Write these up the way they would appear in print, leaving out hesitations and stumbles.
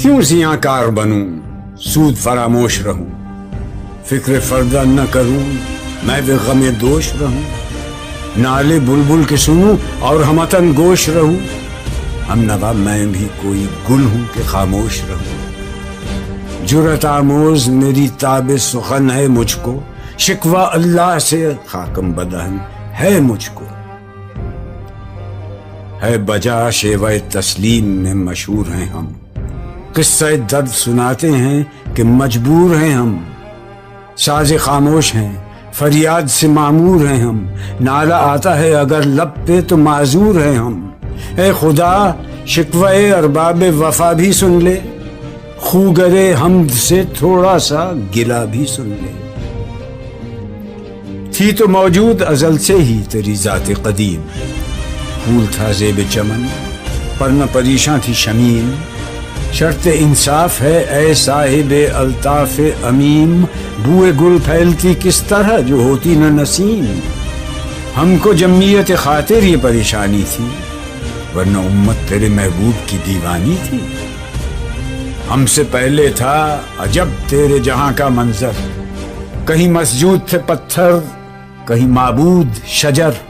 کیوں زیاں کار بنوں سود فراموش رہوں، فکر فردہ نہ کروں میں بے غم دوش رہوں، نالے بلبل کے سنوں اور ہمتن گوش رہوں، ہم نوا میں بھی کوئی گل ہوں کہ خاموش رہوں، جرأت آموز میری تاب سخن ہے مجھ کو، شکوہ اللہ سے خاکم بدہن ہے مجھ کو، ہے بجا شیوہ تسلیم میں مشہور ہیں ہم، قصہ درد سناتے ہیں کہ مجبور ہیں ہم، ساز خاموش ہیں فریاد سے معمور ہیں ہم، نالہ آتا ہے اگر لب پہ تو معذور ہیں ہم، اے خدا شکوہ ارباب وفا بھی سن لے، خوگر حمد سے تھوڑا سا گلہ بھی سن لے، تھی تو موجود ازل سے ہی تیری ذات قدیم، پھول تھا زیب چمن پر نہ پریشاں تھی شمیم، شرط انصاف ہے اے صاحب الطاف امیم، بوئے گل پھیلتی کس طرح جو ہوتی نہ نسیم، ہم کو جمعیت خاطر یہ پریشانی تھی ورنہ امت تیرے محبوب کی دیوانی تھی، ہم سے پہلے تھا عجب تیرے جہاں کا منظر، کہیں مسجود تھے پتھر کہیں معبود شجر،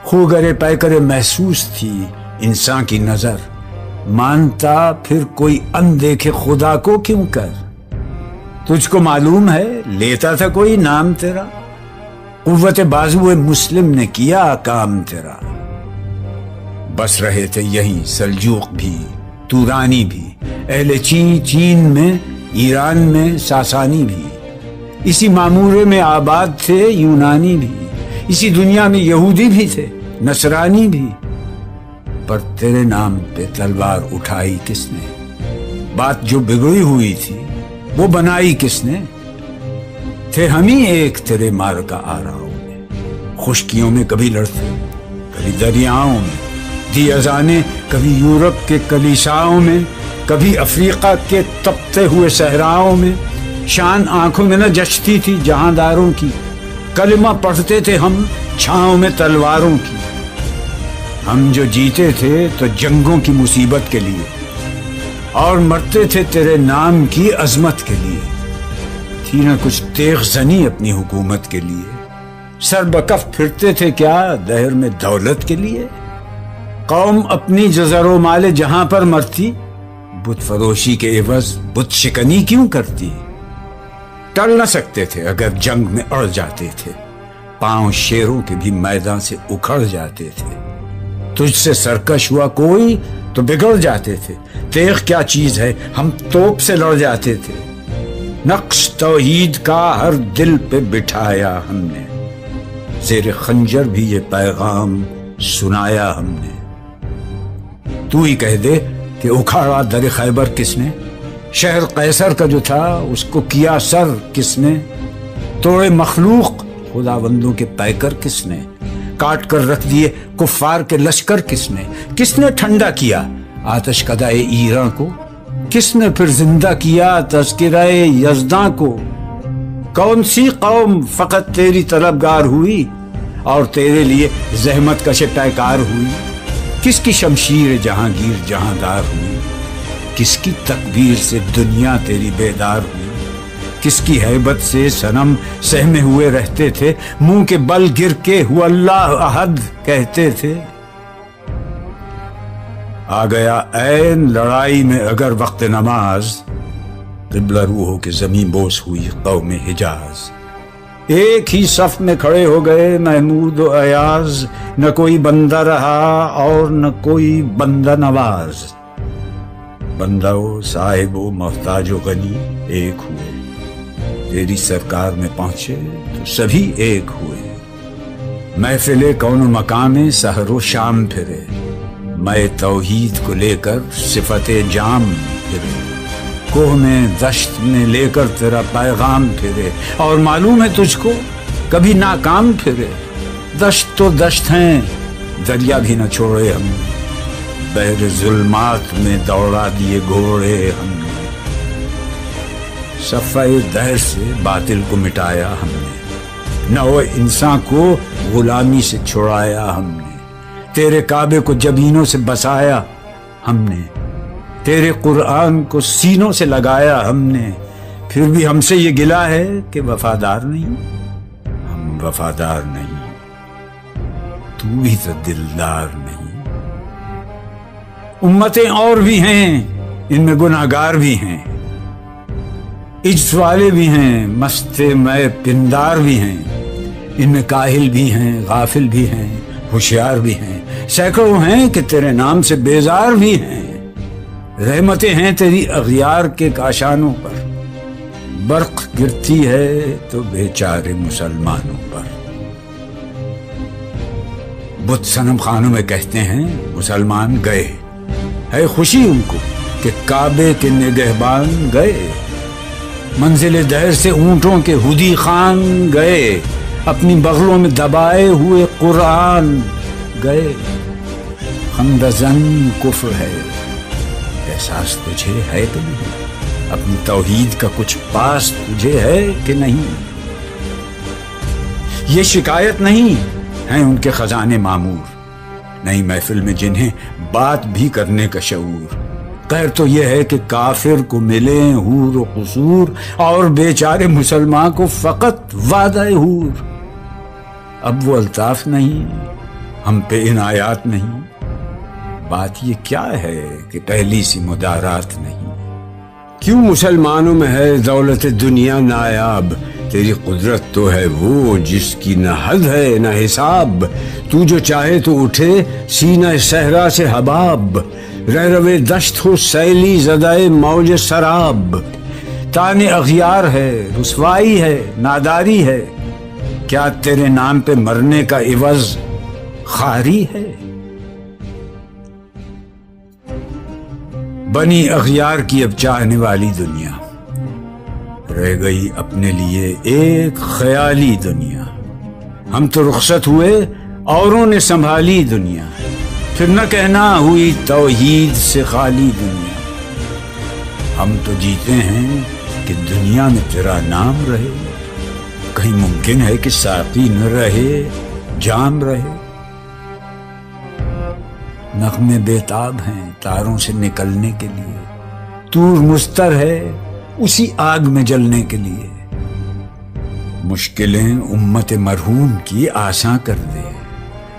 خوگر پیکر محسوس تھی انسان کی نظر، مانتا پھر کوئی اندیکھے خدا کو کیوں کر، تجھ کو معلوم ہے لیتا تھا کوئی نام تیرا، قوت بازو مسلم نے کیا کام تیرا، بس رہے تھے یہیں سلجوق بھی تورانی بھی، اہل چین میں ایران میں ساسانی بھی، اسی معمورے میں آباد تھے یونانی بھی، اسی دنیا میں یہودی بھی تھے نصرانی بھی، پر تیرے نام پہ تلوار اٹھائی کس نے، بات جو بگڑی ہوئی تھی وہ بنائی کس نے، تھے ہم ہی ایک تیرے مارکا آراؤں میں، خشکیوں میں کبھی لڑتے کبھی دریاؤں میں، دی اذانیں کبھی یورپ کے کلیساؤں میں، کبھی افریقہ کے تپتے ہوئے صحراؤں میں، شان آنکھوں میں نہ جچتی تھی جہانداروں کی، کلمہ پڑھتے تھے ہم چھاؤں میں تلواروں کی، ہم جو جیتے تھے تو جنگوں کی مصیبت کے لیے اور مرتے تھے تیرے نام کی عظمت کے لیے، تھی نہ کچھ تیغ زنی اپنی حکومت کے لیے، سر بکف پھرتے تھے کیا دہر میں دولت کے لیے، قوم اپنی جزر و مال جہاں پر مرتی، بت فروشی کے عوض بت شکنی کیوں کرتی، ٹل نہ سکتے تھے اگر جنگ میں اڑ جاتے تھے، پاؤں شیروں کے بھی میدان سے اکھڑ جاتے تھے، تجھ سے سرکش ہوا کوئی تو بگڑ جاتے تھے، تیغ کیا چیز ہے ہم توپ سے لڑ جاتے تھے، نقش توحید کا ہر دل پہ بٹھایا ہم نے، زیر خنجر بھی یہ پیغام سنایا ہم نے، تو ہی کہہ دے کہ اکھاڑا در خیبر کس نے، شہر قیصر کا جو تھا اس کو کیا سر کس نے، توڑے مخلوق خداوندوں کے پیکر کس نے، کاٹ کر رکھ دیے کفار کے لشکر کس نے ٹھنڈا کیا آتش کدائے ایراں کو، کس نے پھر زندہ کیا تذکرہ یزداں کو، کون سی قوم فقط تیری طلبگار ہوئی اور تیرے لیے زحمت کش پیکار ہوئی، کس کی شمشیر جہانگیر جہاندار ہوئی، کس کی تکبیر سے دنیا تیری بیدار ہوئی، کس کی ہیبت سے صنم سہمے ہوئے رہتے تھے، منہ کے بل گر کے ہوا اللہ احد کہتے تھے، آ گیا عین لڑائی میں اگر وقت نماز، قبلہ روحوں کے زمین بوس ہوئی قوم حجاز، ایک ہی صف میں کھڑے ہو گئے محمود و ایاز، نہ کوئی بندہ رہا اور نہ کوئی بندہ نواز، بندہ و صاحب و محتاج و غنی ایک ہوئے، تیری سرکار میں پہنچے تو سبھی ایک ہوئے، محفل کون و مقام سحر و شام پھرے، میں توحید کو لے کر صفت جام پھرے، کوہ میں دشت میں لے کر تیرا پیغام پھرے، اور معلوم ہے تجھ کو کبھی ناکام پھرے، دشت تو دشت ہیں دریا بھی نہ چھوڑے ہم نے، بحر ظلمات میں دوڑا دیے گھوڑے ہم نے، صفحہ دہر سے باطل کو مٹایا ہم نے، نو انسان کو غلامی سے چھڑایا ہم نے، تیرے کعبے کو جبینوں سے بسایا ہم نے، تیرے قرآن کو سینوں سے لگایا ہم نے، پھر بھی ہم سے یہ گلہ ہے کہ وفادار نہیں۔ ہم وفادار نہیں، تو بھی تو دلدار نہیں۔ امتیں اور بھی ہیں، ان میں گناہگار بھی ہیں، عجز والے بھی ہیں، مست میں پندار بھی ہیں، ان میں کاہل بھی ہیں، غافل بھی ہیں، ہوشیار بھی ہیں، سینکڑوں ہیں کہ تیرے نام سے بیزار بھی ہیں۔ رحمتیں ہیں تیری اغیار کے کاشانوں پر، برق گرتی ہے تو بیچارے مسلمانوں پر۔ بت صنم خانوں میں کہتے ہیں مسلمان گئے، ہے خوشی ان کو کہ کعبے کے نگہبان گئے۔ منزل دہر سے اونٹوں کے ہدی خان گئے، اپنی بغلوں میں دبائے ہوئے قرآن گئے۔ حمد زن کفر ہے، احساس تجھے ہے کہ نہیں؟ اپنی توحید کا کچھ پاس تجھے ہے کہ نہیں؟ یہ شکایت نہیں ہیں ان کے خزانے معمور، نہیں محفل میں جنہیں بات بھی کرنے کا شعور۔ خیر تو یہ ہے کہ کافر کو ملے حور و قصور، اور بیچارے مسلمان کو فقط وعدہ حور۔ اب وہ الطاف نہیں، ہم پہ عنایات نہیں، بات یہ کیا ہے کہ پہلی سی مدارات نہیں۔ کیوں مسلمانوں میں ہے دولت دنیا نایاب؟ تیری قدرت تو ہے وہ جس کی نہ حد ہے نہ حساب۔ تو جو چاہے تو اٹھے سینہ صحرا سے حباب، رہ روے دشت ہو سیلی زدائے موج سراب۔ تان اغیار ہے، رسوائی ہے، ناداری ہے، کیا تیرے نام پہ مرنے کا عوض خاری ہے؟ بنی اغیار کی اب چاہنے والی دنیا، رہ گئی اپنے لیے ایک خیالی دنیا۔ ہم تو رخصت ہوئے، اوروں نے سنبھالی دنیا، پھر نہ کہنا ہوئی توحید سے خالی دنیا۔ ہم تو جیتے ہیں کہ دنیا میں تیرا نام رہے، کہیں ممکن ہے کہ ساقی نہ رہے جام رہے۔ نغمے بیتاب ہیں تاروں سے نکلنے کے لیے، طور مستر ہے اسی آگ میں جلنے کے لیے۔ مشکلیں امت مرحوم کی آساں کر دے،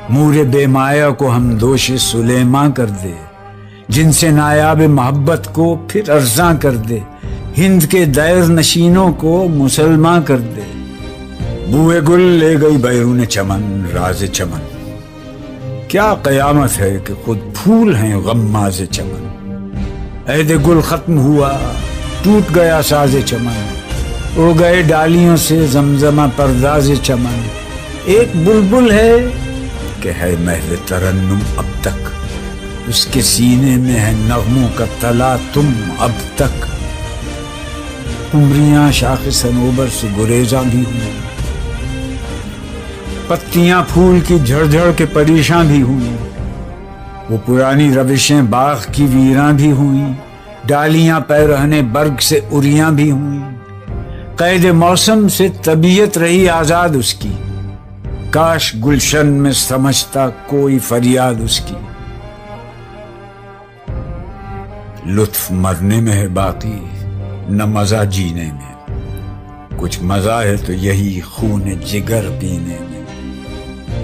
مور بے مایا کو ہم دوش سلیماں کر دے، جن سے نایاب محبت کو پھر ارزاں کر دے، ہند کے دیر نشینوں کو مسلمان کر دے۔ بوئے گل لے گئی بیرون چمن راز چمن، کیا قیامت ہے کہ خود پھول ہیں غماز چمن۔ عہد گل ختم ہوا، ٹوٹ گیا ساز چمن، اڑ گئے ڈالیوں سے زمزمہ پرداز چمن۔ ایک بلبل ہے کہ ہے محو ترنم اب تک، اس کے سینے میں ہے نغموں کا تلا تم اب تک۔ عمریاں شاخ صنوبر سے گریزاں بھی ہوئی، پتیاں پھول کی جھڑ جھڑ کے پریشاں بھی ہوئیں، وہ پرانی روشیں باغ کی ویراں بھی ہوئیں، ڈالیاں پیرہنے برگ سے اریاں بھی ہوئیں۔ قید موسم سے طبیعت رہی آزاد اس کی، کاش گلشن میں سمجھتا کوئی فریاد اس کی۔ لطف مرنے میں ہے باقی، نہ مزہ جینے میں، کچھ مزہ ہے تو یہی خون جگر پینے میں۔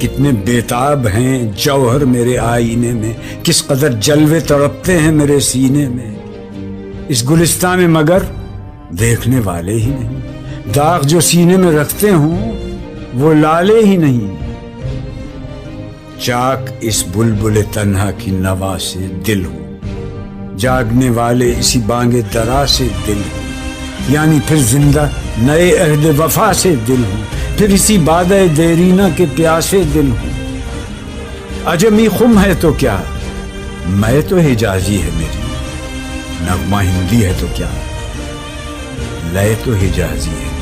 کتنے بیتاب ہیں جوہر میرے آئینے میں، کس قدر جلوے تڑپتے ہیں میرے سینے میں۔ اس گلستان میں مگر دیکھنے والے ہی نہیں، داغ جو سینے میں رکھتے ہوں وہ لالے ہی نہیں۔ چاک اس بلبل تنہا کی نوا سے دل ہوں، جاگنے والے اسی بانگ درا سے دل ہوں، یعنی پھر زندہ نئے عہد وفا سے دل ہوں، پھر اسی بادہ دیرینہ کے پیاسے دل ہوں۔ عجمی خم ہے تو کیا، میں تو حجازی ہے میری، نغمہ ہندی ہے تو کیا، لے تو حجازی ہے۔